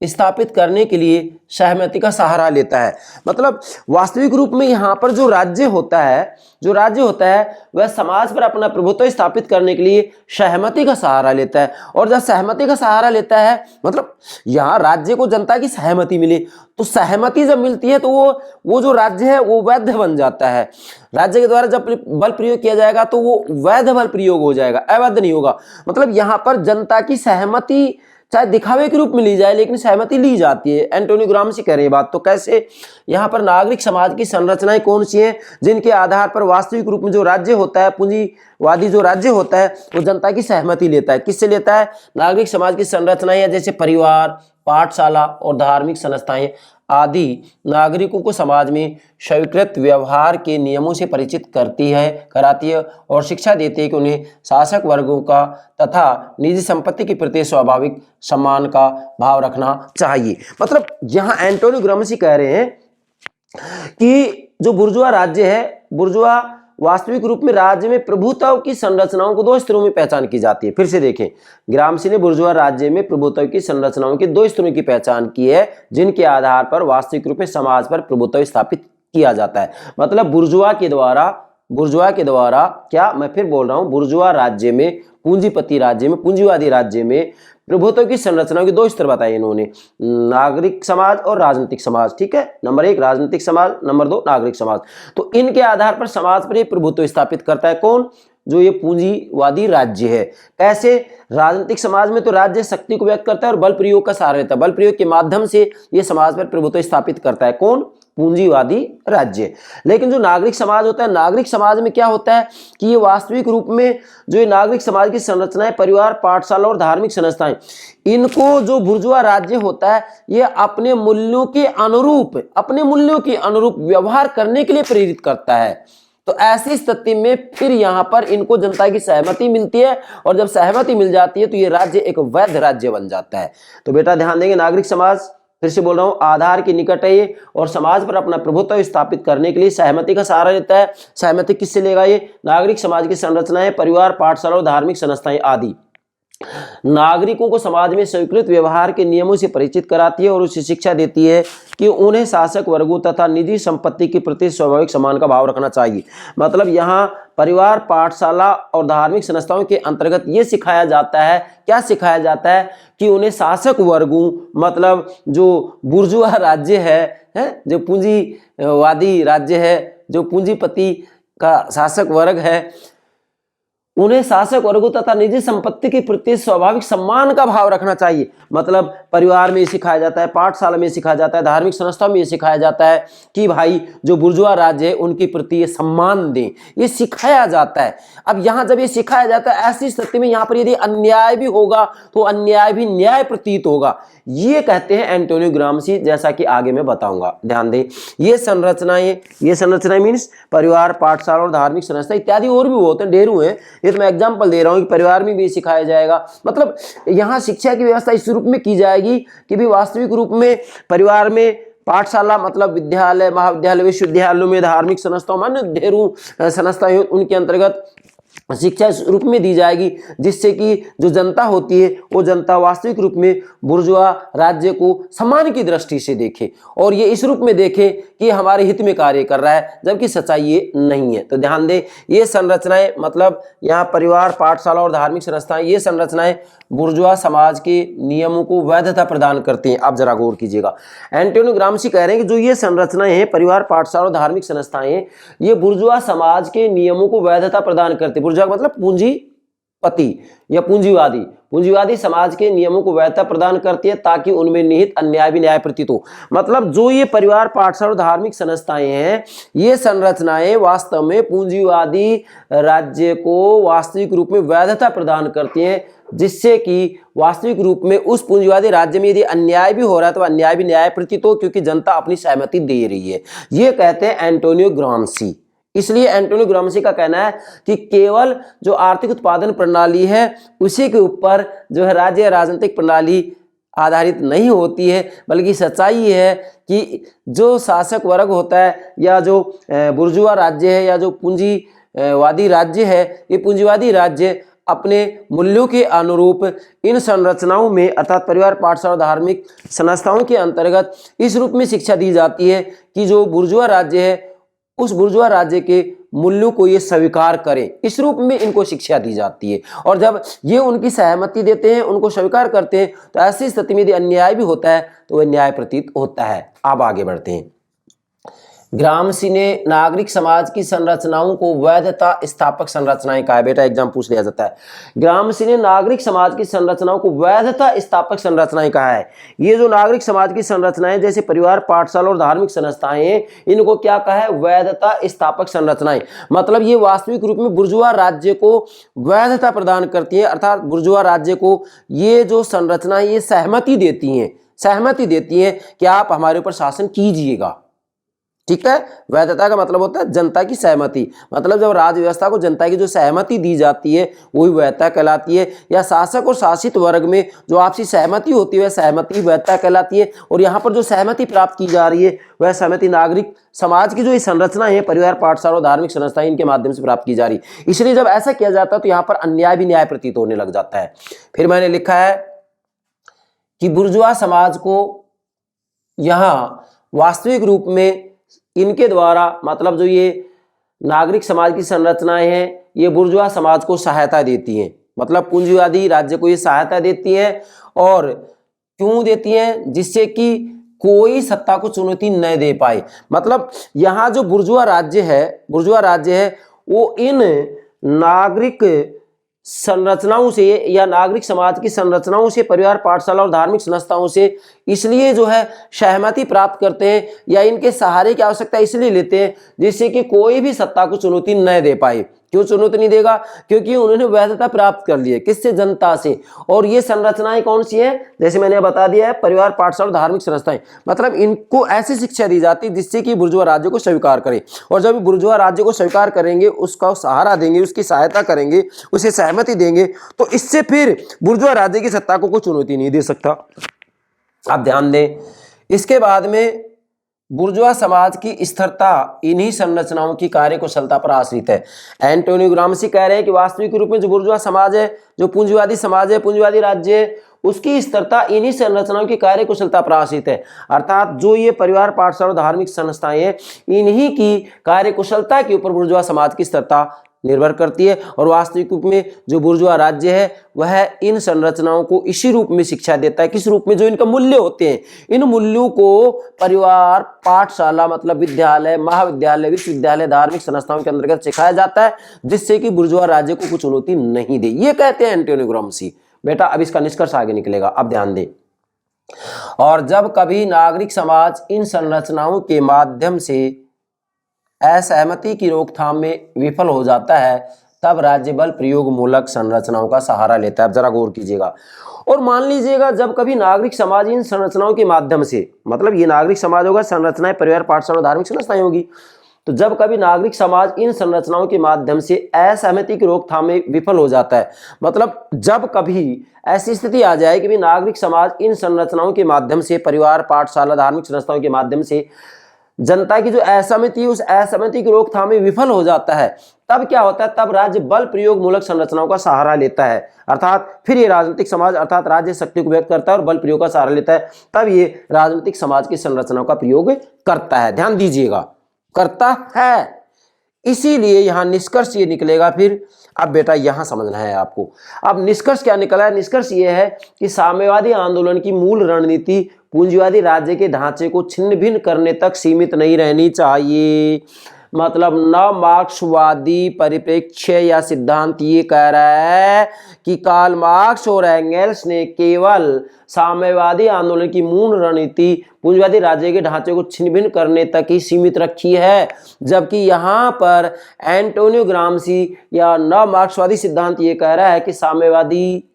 स्थापित करने के लिए सहमति का सहारा लेता है। मतलब वास्तविक रूप में यहाँ पर जो राज्य होता है वह समाज पर अपना प्रभुत्व स्थापित करने के लिए सहमति का सहारा लेता है। और जब सहमति का सहारा लेता है, मतलब यहाँ राज्य को जनता की सहमति मिले, तो सहमति जब मिलती है तो वो जो राज्य है वो वैध बन जाता है। राज्य के द्वारा जब बल प्रयोग किया जाएगा तो वो वैध बल प्रयोग हो जाएगा, अवैध नहीं होगा। मतलब यहाँ पर जनता की सहमति चाहे दिखावे के रूप में ली जाए, लेकिन सहमति ली जाती है। एंटोनियो ग्राम्शी कह रहे हैं बात। तो कैसे? यहाँ पर नागरिक समाज की संरचनाएं कौन सी हैं जिनके आधार पर वास्तविक रूप में जो राज्य होता है, पूंजीवादी जो राज्य होता है, वो जनता की सहमति लेता है। किससे लेता है? नागरिक समाज की संरचनाएं जैसे परिवार पाठशाला और धार्मिक संस्थाएं आदि नागरिकों को समाज में स्वीकृत व्यवहार के नियमों से परिचित कराती है और शिक्षा देती है कि उन्हें शासक वर्गों का तथा निजी संपत्ति के प्रति स्वाभाविक सम्मान का भाव रखना चाहिए। मतलब यहाँ एंटोनियो ग्राम्शी कह रहे हैं कि जो बुर्जुआ राज्य है, बुर्जुआ वास्तविक रूप में राज्य में प्रभुत्व की संरचनाओं को 2 स्तरों में पहचान की जाती है। फिर से देखें, ग्राम्शी ने बुर्जुआ राज्य में प्रभुत्व की संरचनाओं के 2 स्तरों की पहचान की है, जिनके आधार पर वास्तविक रूप में समाज पर प्रभुत्व स्थापित किया जाता है। मतलब बुर्जुआ के द्वारा क्या, मैं फिर बोल रहा हूं, बुर्जुआ राज्य में, पूंजीपति राज्य में, पूंजीवादी राज्य में प्रभुत्व की संरचनाओं के 2 स्तर बताए इन्होंने, नागरिक समाज और राजनीतिक समाज। ठीक है, नंबर 1 राजनीतिक समाज, नंबर 2 नागरिक समाज। तो इनके आधार पर समाज पर एक प्रभुत्व स्थापित करता है कौन, जो ये पूंजीवादी राज्य है। कैसे, राजनीतिक समाज में तो राज्य शक्ति को व्यक्त करता है और बल प्रयोग का सहारा लेता है, बल प्रयोग के माध्यम से ये समाज पर प्रभुत्व स्थापित करता है कौन, पूंजीवादी राज्य। लेकिन जो नागरिक समाज होता है, नागरिक समाज में क्या होता है कि ये वास्तविक रूप में जो ये नागरिक समाज की संरचनाएं, परिवार, पाठशाला और धार्मिक संस्थाएं, इनको जो बुर्जुआ राज्य होता है ये अपने मूल्यों के अनुरूप व्यवहार करने के लिए प्रेरित करता है। तो ऐसी स्थिति में फिर यहां पर इनको जनता की सहमति मिलती है और जब सहमति मिल जाती है तो ये राज्य एक वैध राज्य बन जाता है। तो बेटा ध्यान देंगे, नागरिक समाज, फिर से बोल रहा हूं, आधार के निकट है ये और समाज पर अपना प्रभुत्व स्थापित करने के लिए सहमति का सहारा लेता है। सहमति किससे लेगा ये, नागरिक समाज की संरचनाएं, परिवार, पाठशाला और धार्मिक संस्थाएं आदि नागरिकों को समाज में स्वीकृत व्यवहार के नियमों से परिचित कराती है और उसे शिक्षा देती है कि उन्हें शासक वर्गों तथा निजी संपत्ति के प्रति स्वाभाविक सम्मान का भाव रखना चाहिए। मतलब यहाँ परिवार, पाठशाला और धार्मिक संस्थाओं के अंतर्गत ये सिखाया जाता है, क्या सिखाया जाता है कि उन्हें शासक वर्गों, मतलब जो बुर्जुआ राज्य है, जो पूंजीवादी राज्य है, जो पूंजीपति का शासक वर्ग है, उन्हें शासक वर्गों तथा निजी संपत्ति के प्रति स्वाभाविक सम्मान का भाव रखना चाहिए। मतलब परिवार में सिखाया जाता है, पाठशाला में सिखाया जाता है, धार्मिक संस्थाओं में सिखाया जाता है कि भाई जो बुर्जुआ राज्य है उनके प्रति ये सम्मान दें, ये सिखाया जाता है। अब यहाँ जब ये सिखाया जाता है, ऐसी स्थिति में यहाँ पर यदि अन्याय भी होगा तो अन्याय भी न्याय प्रतीत होगा, ये कहते हैं एंटोनियो ग्राम्शी, जैसा कि आगे मैं बताऊंगा। ध्यान दें, ये संरचनाएं मीन्स परिवार, पाठशाला और धार्मिक संस्था इत्यादि और भी होते हैं, ढेरों हैं। ये तो मैं एग्जांपल दे रहा हूं कि परिवार में भी सिखाया जाएगा। मतलब यहाँ शिक्षा की व्यवस्था इस रूप में की जाएगी कि भी वास्तविक रूप में परिवार में, पाठशाला मतलब विद्यालय, महाविद्यालय, विश्वविद्यालयों में, धार्मिक संस्थाओं में ढेरों संस्थाएं उनके अंतर्गत शिक्षा इस रूप में दी जाएगी जिससे कि जो जनता होती है वो जनता वास्तविक रूप में बुर्जुआ राज्य को सम्मान की दृष्टि से देखे और ये इस रूप में देखे कि हमारे हित में कार्य कर रहा है, जबकि सच्चाई ये नहीं है। तो ध्यान दें, ये संरचनाएं, मतलब यहाँ परिवार, पाठशाला और धार्मिक संस्थाएं, ये संरचनाएं बुर्जुआ समाज के नियमों को वैधता प्रदान करती हैं। आप जरा गौर कीजिएगा, एंटोनियो ग्राम्शी कह रहे हैं कि जो ये संरचनाएं हैं, परिवार, पाठशाला और धार्मिक संस्थाएं, ये बुर्जुआ समाज के नियमों को वैधता प्रदान करते हैं। बुर्जुआ मतलब पूंजीपति या पूंजीवादी समाज के नियमों को वैधता प्रदान करती है ताकि उनमें निहित अन्याय भी न्याय प्रतीत हो। मतलब जो ये परिवार, पाठशाला और धार्मिक संस्थाएं हैं, ये संरचनाएं वास्तव में पूंजीवादी राज्य को वास्तविक रूप में वैधता प्रदान करती हैं, जिससे कि वास्तविक रूप में उस पूंजीवादी राज्य में यदि अन्याय भी हो रहा है तो अन्याय भी न्याय प्रतीत हो, क्योंकि जनता अपनी सहमति दे रही है। ये कहते हैं एंटोनियो ग्राम्शी। इसलिए एंटोनियो ग्राम्शी का कहना है कि केवल जो आर्थिक उत्पादन प्रणाली है उसी के ऊपर जो है राज्य राजनीतिक प्रणाली आधारित नहीं होती है, बल्कि सच्चाई है कि जो शासक वर्ग होता है या जो बुर्जुआ राज्य है या जो पूंजीवादी राज्य है, ये पूंजीवादी राज्य अपने मूल्यों के अनुरूप इन संरचनाओं में अर्थात परिवार, पाठशाला, धार्मिक संस्थाओं के अंतर्गत इस रूप में शिक्षा दी जाती है कि जो बुर्जुआ राज्य है उस बुर्जुआ राज्य के मूल्यों को ये स्वीकार करें, इस रूप में इनको शिक्षा दी जाती है। और जब ये उनकी सहमति देते हैं, उनको स्वीकार करते हैं, तो ऐसी स्थिति में यदि अन्याय भी होता है तो वह न्याय प्रतीत होता है। अब आगे बढ़ते हैं। ग्राम्शी ने नागरिक समाज की संरचनाओं को वैधता स्थापक संरचनाएं कहा है। बेटा एग्जाम पूछ लिया जाता है। ग्राम्शी ने नागरिक समाज की संरचनाओं को वैधता स्थापक संरचनाएं कहा है। ये जो नागरिक समाज की संरचनाएं जैसे परिवार, पाठशाला और धार्मिक संस्थाएं, इनको क्या कहा है? वैधता स्थापक संरचनाएं। मतलब ये वास्तविक रूप में बुर्जुआ राज्य को वैधता प्रदान करती है, अर्थात बुर्जुआ राज्य को ये जो संरचनाएं ये सहमति देती हैं, सहमति देती हैं कि आप हमारे ऊपर शासन कीजिएगा। ठीक है, वैधता का मतलब होता है जनता की सहमति, मतलब जब राज्य व्यवस्था को जनता की जो सहमति दी जाती है वही वैधता कहलाती है, या शासक और शासित वर्ग में जो आपसी सहमति होती है वह सहमति वैधता कहलाती है। और यहाँ पर जो सहमति प्राप्त की जा रही है वह सहमति नागरिक समाज की जो ये संरचना है, परिवार, पाठशाला और धार्मिक संस्थाएं, इनके माध्यम से प्राप्त की जा रही है। इसलिए जब ऐसा किया जाता है तो यहाँ पर अन्याय भी न्याय प्रतीत होने लग जाता है। फिर मैंने लिखा है कि बुर्जुआ समाज को यहाँ वास्तविक रूप में इनके द्वारा, मतलब जो ये नागरिक समाज की संरचनाएं हैं, ये बुर्जुआ समाज को सहायता देती हैं, मतलब पूंजीवादी राज्य को ये सहायता देती हैं। और क्यों देती हैं? जिससे कि कोई सत्ता को चुनौती न दे पाए। मतलब यहाँ जो बुर्जुआ राज्य है वो इन नागरिक संरचनाओं से या नागरिक समाज की संरचनाओं से, परिवार, पाठशाला और धार्मिक संस्थाओं से इसलिए जो है सहमति प्राप्त करते हैं या इनके सहारे की आवश्यकता इसलिए लेते हैं जिससे कि कोई भी सत्ता को चुनौती न दे पाए। क्यों चुनौती नहीं देगा? क्योंकि उन्होंने वैधता प्राप्त कर ली है। किससे? जनता से। और ये संरचनाएं कौन सी हैं? जैसे मैंने बता दिया है, परिवार, पाठशाला और धार्मिक संस्थाएं, मतलब इनको ऐसी शिक्षा दी जाती है जिससे कि बुर्जुआ राज्य को स्वीकार करे। और जब बुर्जुआ राज्य को स्वीकार करेंगे, उसका सहारा देंगे, उसकी सहायता करेंगे, उसे सहमति देंगे, तो इससे फिर बुर्जुआ राज्य की सत्ता को कोई चुनौती नहीं दे सकता। आप ध्यान दें। इसके बाद में बुर्जुआ समाज की स्थिरता इन्हीं संरचनाओं की कार्यकुशलता पर आश्रित है। एंटोनियो ग्राम्सी कह रहे हैं कि वास्तविक रूप में जो बुर्जुआ समाज है, जो पूंजीवादी समाज है, पूंजीवादी राज्य है, उसकी स्थिरता इन्हीं संरचनाओं की कार्यकुशलता पर आश्रित है। अर्थात जो ये परिवार, पाठशाला और धार्मिक संस्थाएं हैं, इन्हीं की कार्यकुशलता के ऊपर बुर्जुआ समाज की स्थिरता निर्भर करती है। और वास्तविक रूप में जो बुर्जुआ राज्य है वह इन संरचनाओं को इसी रूप में शिक्षा देता है। किस रूप में? जो इनका मूल्य होते हैं, इन मूल्यों को परिवार, पाठशाला मतलब विद्यालय, महाविद्यालय, विश्वविद्यालय, धार्मिक संस्थाओं के अंतर्गत सिखाया जाता है जिससे कि बुर्जुआ राज्य को कुछ चुनौती नहीं दे। ये कहते हैं एंटोनियो ग्राम्सी। बेटा अब इसका निष्कर्ष आगे निकलेगा, अब ध्यान दें। और जब कभी नागरिक समाज इन संरचनाओं के माध्यम से असहमति की रोकथाम में विफल हो जाता है तब राज्य बल प्रयोग मूलक संरचनाओं का सहारा लेता है। अब जरा गौर कीजिएगा और मान लीजिएगा, जब कभी नागरिक समाज इन संरचनाओं के माध्यम से, मतलब ये नागरिक समाज होगा, संरचनाएं परिवार, पाठशाला, धार्मिक संस्थाएं होगी, तो जब कभी नागरिक समाज इन संरचनाओं के माध्यम से असहमति की रोकथाम में विफल हो जाता है, मतलब जब कभी ऐसी स्थिति आ जाए कि भी नागरिक समाज इन संरचनाओं के माध्यम से, परिवार, पाठशाला, धार्मिक संस्थाओं के माध्यम से जनता की जो असहमति है उस असहमति की रोकथाम में विफल हो जाता है, तब क्या होता है? तब राज्य बल प्रयोग मूलक संरचनाओं का सहारा लेता है। अर्थात फिर ये राजनीतिक समाज अर्थात राज्य शक्ति को व्यक्त करता है और बल प्रयोग का सहारा लेता है, तब ये राजनीतिक समाज की संरचनाओं का प्रयोग करता है। ध्यान दीजिएगा, करता है। इसीलिए यहां निष्कर्ष ये निकलेगा। फिर अब बेटा यहां समझना है आपको। अब निष्कर्ष क्या निकला है? निष्कर्ष ये है कि साम्यवादी आंदोलन की मूल रणनीति पूंजीवादी राज्य के ढांचे को छिन्न भिन्न करने तक सीमित नहीं रहनी चाहिए। मतलब नव मार्क्सवादी परिप्रेक्ष्य या सिद्धांत ये कह रहा है कि कार्ल मार्क्स और एंगेल्स ने केवल साम्यवादी आंदोलन की मूल रणनीति पूंजीवादी राज्य के ढांचे को छिन्न भिन्न करने तक ही सीमित रखी है, जबकि यहाँ पर एंटोनियो ग्राम्सी या नव मार्क्सवादी सिद्धांत ये कह रहा है कि साम्यवादी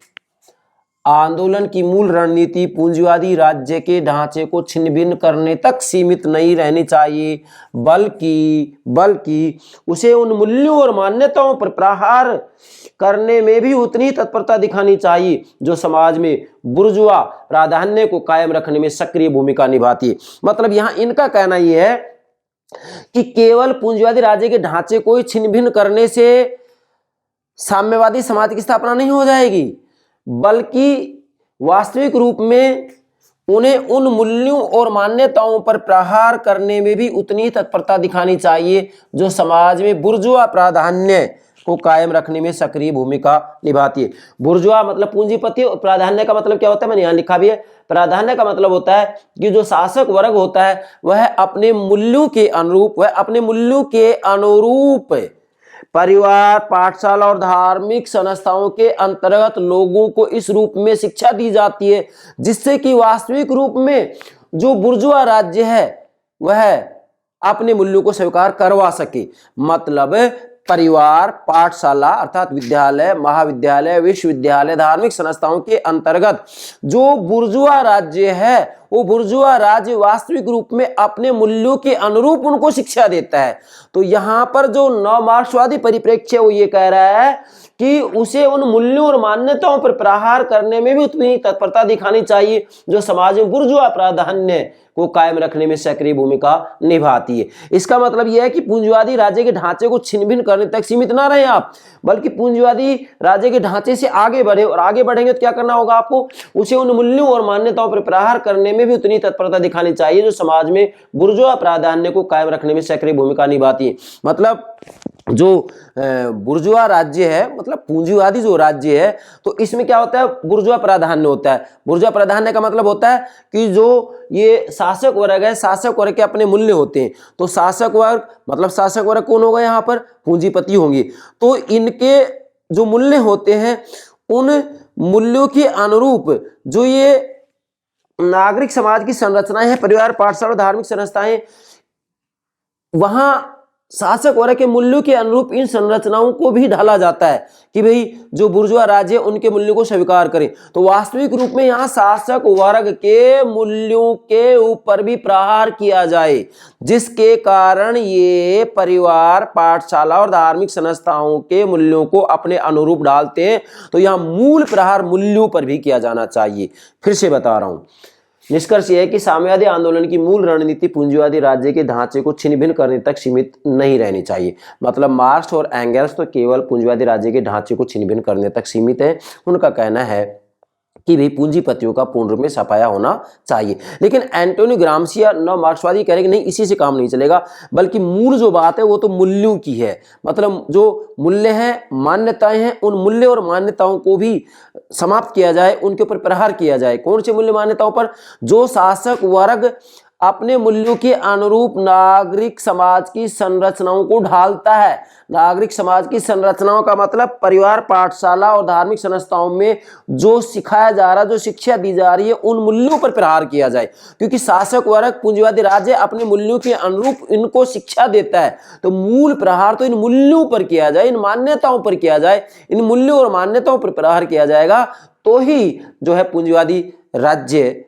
आंदोलन की मूल रणनीति पूंजीवादी राज्य के ढांचे को छिन्न भिन्न करने तक सीमित नहीं रहनी चाहिए, बल्कि उसे उन मूल्यों और मान्यताओं पर प्रहार करने में भी उतनी तत्परता दिखानी चाहिए जो समाज में बुर्जुआ प्राधान्य को कायम रखने में सक्रिय भूमिका निभाती है। मतलब यहाँ इनका कहना यह है कि केवल पूंजीवादी राज्य के ढांचे को छिन्न भिन्न करने से साम्यवादी समाज की स्थापना नहीं हो जाएगी, बल्कि वास्तविक रूप में उन्हें उन मूल्यों और मान्यताओं पर प्रहार करने में भी उतनी तत्परता दिखानी चाहिए जो समाज में बुर्जुआ प्राधान्य को कायम रखने में सक्रिय भूमिका निभाती है। बुर्जुआ मतलब पूंजीपति, प्राधान्य का मतलब क्या होता है? मैंने यहाँ लिखा भी है। प्राधान्य का मतलब होता है कि जो शासक वर्ग होता है वह अपने मूल्यों के अनुरूप परिवार, पाठशाला और धार्मिक संस्थाओं के अंतर्गत लोगों को इस रूप में शिक्षा दी जाती है जिससे कि वास्तविक रूप में जो बुर्जुआ राज्य है वह अपने मूल्यों को स्वीकार करवा सके। मतलब परिवार, पाठशाला अर्थात विद्यालय, महाविद्यालय, विश्वविद्यालय, धार्मिक संस्थाओं के अंतर्गत जो बुर्जुआ राज्य है वो बुर्जुआ राज्य वास्तविक रूप में अपने मूल्यों के अनुरूप उनको शिक्षा देता है। तो यहाँ पर जो नव मार्क्सवादी परिप्रेक्ष्य वो ये कह रहा है कि उसे उन मूल्यों और मान्यताओं पर प्रहार करने में भी उतनी तत्परता दिखानी चाहिए जो समाज में बुर्जुआ प्राधान्य को कायम रखने में सक्रिय भूमिका निभाती है। इसका मतलब यह है कि पूंजीवादी राज्य के ढांचे को छिन्न भिन्न करने तक सीमित ना रहे आप, बल्कि पूंजीवादी राज्य के ढांचे से आगे बढ़े, और आगे बढ़ेंगे तो क्या करना होगा आपको, उसे उन मूल्यों और मान्यताओं पर प्रहार करने में भी उतनी तत्परता दिखानी चाहिए जो समाज में बुर्जुआ प्राधान्य को कायम रखने में सक्रिय भूमिका निभाती है। मतलब जो बुर्जुआ राज्य है, मतलब पूंजीवादी जो राज्य है, तो इसमें क्या होता है, बुर्जुआ प्राधान्य होता है। बुर्जुआ प्राधान्य का मतलब होता है कि जो ये शासक वर्ग है, शासक वर्ग के अपने मूल्य होते हैं। तो शासक वर्ग मतलब शासक वर्ग कौन होगा, यहाँ पर पूंजीपति होंगे। तो इनके जो मूल्य होते हैं उन मूल्यों के अनुरूप जो ये नागरिक समाज की संरचनाएं हैं, परिवार, पाठशाला, धार्मिक संस्थाएं, वहां शासक वर्ग के मूल्यों के अनुरूप इन संरचनाओं को भी ढाला जाता है कि भाई जो बुर्जुआ राज्य उनके मूल्यों को स्वीकार करें। तो वास्तविक रूप में यहाँ शासक वर्ग के मूल्यों के ऊपर भी प्रहार किया जाए, जिसके कारण ये परिवार, पाठशाला और धार्मिक संस्थाओं के मूल्यों को अपने अनुरूप डालते हैं। तो यहाँ मूल प्रहार मूल्यों पर भी किया जाना चाहिए। फिर से बता रहा हूं, निष्कर्ष यह है कि साम्यवादी आंदोलन की मूल रणनीति पूंजीवादी राज्य के ढांचे को छिन्न भिन्न करने तक सीमित नहीं रहनी चाहिए। मतलब मार्क्स और एंगल्स तो केवल पूंजीवादी राज्य के ढांचे को छिन्न भिन्न करने तक सीमित है। उनका कहना है कि भी पूंजीपतियों का पूर्ण रूप में सफाया होना चाहिए। लेकिन एंटोनियो ग्राम्सी या नव मार्क्सवादी कह रहे कि नहीं, इसी से काम नहीं चलेगा, बल्कि मूल जो बात है वो तो मूल्यों की है। मतलब जो मूल्य हैं, मान्यताएं हैं, उन मूल्य और मान्यताओं को भी समाप्त किया जाए, उनके ऊपर प्रहार किया जाए। कौन से मूल्य मान्यताओं पर, जो शासक वर्ग अपने मूल्यों के अनुरूप नागरिक समाज की संरचनाओं को ढालता है। नागरिक समाज की संरचनाओं का मतलब परिवार, पाठशाला और धार्मिक संस्थाओं में जो सिखाया जा रहा, जो शिक्षा दी जा रही है, उन मूल्यों पर प्रहार किया जाए। क्योंकि शासक वर्ग, पूंजीवादी राज्य अपने मूल्यों के अनुरूप इनको शिक्षा देता है, तो मूल प्रहार तो इन मूल्यों पर किया जाए, इन मान्यताओं पर किया जाए। इन मूल्यों और मान्यताओं पर प्रहार किया जाएगा तो ही जो है पूंजीवादी राज्य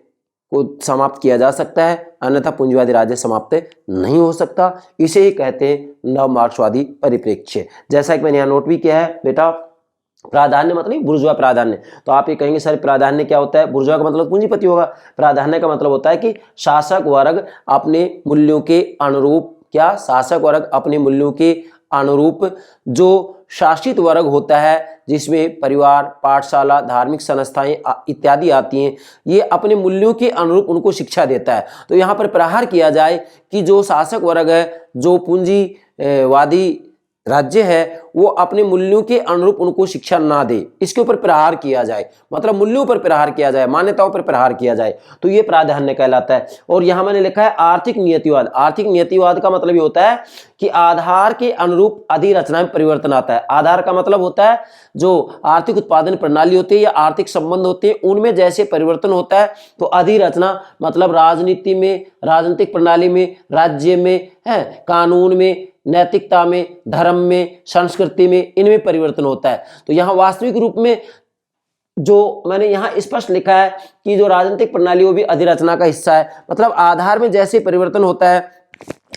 को समाप्त किया जा सकता है, अन्यथा पूंजीवादी राज्य समाप्त नहीं हो सकता। इसे ही कहते हैं नव मार्क्सवादी परिप्रेक्ष्य। जैसा कि मैंने यहाँ नोट भी किया है बेटा, प्राधान्य मतलब बुर्जुआ प्राधान्य। तो आप ये कहेंगे सर प्राधान्य क्या होता है, बुर्जुआ का मतलब पूंजीपति होगा। प्राधान्य का मतलब होता है कि शासक वर्ग अपने मूल्यों के अनुरूप, क्या शासक वर्ग अपने मूल्यों के अनुरूप जो शासित वर्ग होता है, जिसमें परिवार, पाठशाला, धार्मिक संस्थाएं इत्यादि आती हैं, ये अपने मूल्यों के अनुरूप उनको शिक्षा देता है। तो यहाँ पर प्रहार किया जाए कि जो शासक वर्ग है, जो पूंजीवादी राज्य है, वो अपने मूल्यों के अनुरूप उनको शिक्षा ना दे, इसके ऊपर प्रहार किया जाए। मतलब मूल्यों पर प्रहार किया जाए, मान्यताओं पर प्रहार किया जाए, तो ये प्राधान्य कहलाता है। और यहाँ मैंने लिखा है आर्थिक नियतिवाद। आर्थिक नियतिवाद का मतलब ये होता है कि आधार के अनुरूप अधिरचना में परिवर्तन आता है। आधार का मतलब होता है जो आर्थिक उत्पादन प्रणाली होती है या आर्थिक संबंध होते हैं, उनमें जैसे परिवर्तन होता है, तो अधिरचना मतलब राजनीति में, राजनीतिक प्रणाली में, राज्य में, है कानून में, नैतिकता में, धर्म में, संस्कृति में, इनमें परिवर्तन होता है। तो यहाँ वास्तविक रूप में जो मैंने यहाँ स्पष्ट लिखा है कि जो राजनीतिक प्रणाली वो भी अधिरचना का हिस्सा है। मतलब आधार में जैसे परिवर्तन होता है,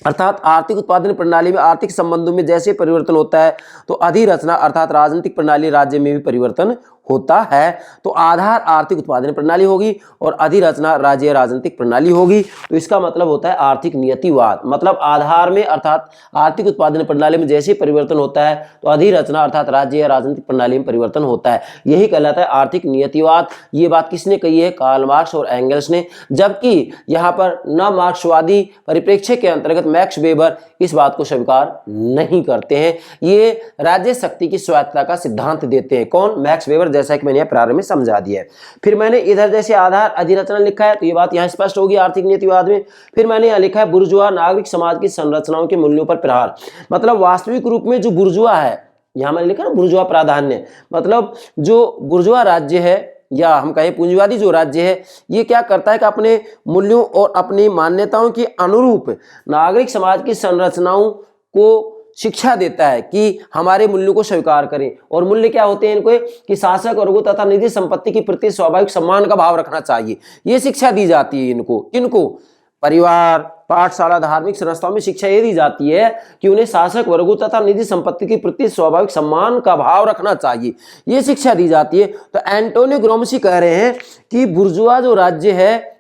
अर्थात आर्थिक उत्पादन प्रणाली में, आर्थिक संबंधों में जैसे परिवर्तन होता है, तो अधिरचना अर्थात राजनीतिक प्रणाली, राज्य में भी परिवर्तन होता है। तो आधार आर्थिक उत्पादन प्रणाली होगी और अधिरचना राज्य राजनीतिक प्रणाली होगी। तो इसका मतलब होता है आर्थिक नियतिवाद। मतलब आधार में अर्थात आर्थिक उत्पादन प्रणाली में जैसे परिवर्तन होता है, तो अधिरचना अर्थात राज्य या राजनीतिक प्रणाली में परिवर्तन होता है। यही कहलाता है आर्थिक नियतिवाद। ये बात किसने कही है, कार्ल मार्क्स और एंगल्स ने। जबकि यहाँ पर नव मार्क्सवादी परिप्रेक्ष्य के अंतर्गत मैक्स वेबर इस बात को स्वीकार नहीं करते हैं। ये राज्य शक्ति की स्वायत्तता का सिद्धांत देते हैं। कौन, मैक्स वेबर, जैसा कि मैंने प्रारंभ में समझा दिया है। फिर मैंने इधर जैसे आधार अधिरचना लिखा है, तो ये बात यहाँ स्पष्ट होगी आर्थिक नीतिवाद में। फिर मैंने यहाँ लिखा है बुर्जुआ नागरिक समाज की संरचनाओं के मूल्यों पर प्रहार। मतलब वास्तविक रूप में जो बुर्जुआ है, यहाँ मैंने लिखा ना बुर्जुआ प्राधान्य, मतलब जो बुर्जुआ राज्य है या हम कहें पूंजीवादी जो राज्य है, ये क्या करता है कि अपने मूल्यों और अपनी मान्यताओं के अनुरूप नागरिक समाज की संरचनाओं को शिक्षा देता है कि हमारे मूल्यों को स्वीकार करें। और मूल्य क्या होते हैं इनको, कि शासक वर्गों तथा निजी संपत्ति के प्रति स्वाभाविक सम्मान का भाव रखना चाहिए। ये शिक्षा दी जाती है इनको परिवार, पाठशाला, धार्मिक संस्थाओं में शिक्षा ये दी जाती है कि उन्हें शासक वर्गों तथा निजी संपत्ति के प्रति स्वाभाविक सम्मान का भाव रखना चाहिए, ये शिक्षा दी जाती है। तो एंटोनियो ग्राम्शी कह रहे हैं कि बुर्जुआ जो राज्य है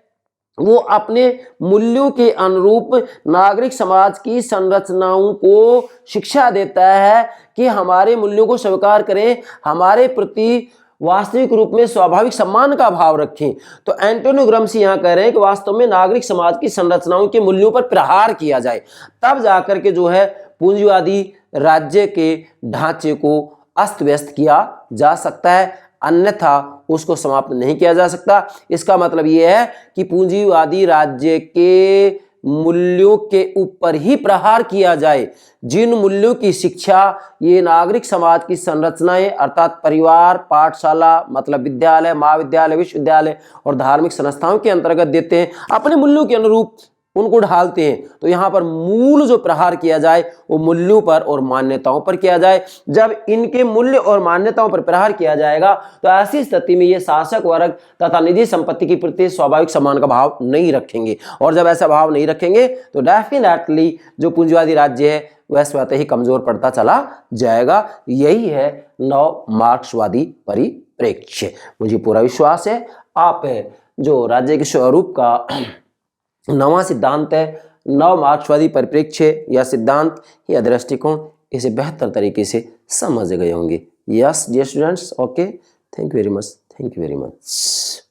वो अपने मूल्यों के अनुरूप नागरिक समाज की संरचनाओं को शिक्षा देता है कि हमारे मूल्यों को स्वीकार करें, हमारे प्रति वास्तविक रूप में स्वाभाविक सम्मान का भाव रखें। तो एंटोनियो ग्राम्शी यहाँ कह रहे हैं कि वास्तव में नागरिक समाज की संरचनाओं के मूल्यों पर प्रहार किया जाए, तब जाकर के जो है पूंजीवादी राज्य के ढांचे को अस्त व्यस्त किया जा सकता है, अन्यथा उसको समाप्त नहीं किया जा सकता। इसका मतलब यह है कि पूंजीवादी राज्य के मूल्यों के ऊपर ही प्रहार किया जाए, जिन मूल्यों की शिक्षा ये नागरिक समाज की संरचनाएं अर्थात परिवार, पाठशाला मतलब विद्यालय, महाविद्यालय, विश्वविद्यालय और धार्मिक संस्थाओं के अंतर्गत देते हैं, अपने मूल्यों के अनुरूप उनको ढालते हैं। तो यहाँ पर मूल जो प्रहार किया जाए वो मूल्यों पर और मान्यताओं पर किया जाए। जब इनके मूल्य और मान्यताओं पर प्रहार किया जाएगा तो ऐसी स्थिति में ये शासक वर्ग तथा निजी संपत्ति के प्रति स्वाभाविक सम्मान का भाव नहीं रखेंगे, और जब ऐसा भाव नहीं रखेंगे तो डेफिनेटली जो पूंजीवादी राज्य है वह स्वतः ही कमजोर पड़ता चला जाएगा। यही है नव मार्क्सवादी परिप्रेक्ष्य। मुझे पूरा विश्वास है आप जो राज्य के स्वरूप का नवा सिद्धांत है, नव मार्क्सवादी परिप्रेक्ष्य या सिद्धांत या दृष्टिकोण, इसे बेहतर तरीके से समझ गए होंगे। Yes dear students, okay, thank you very much.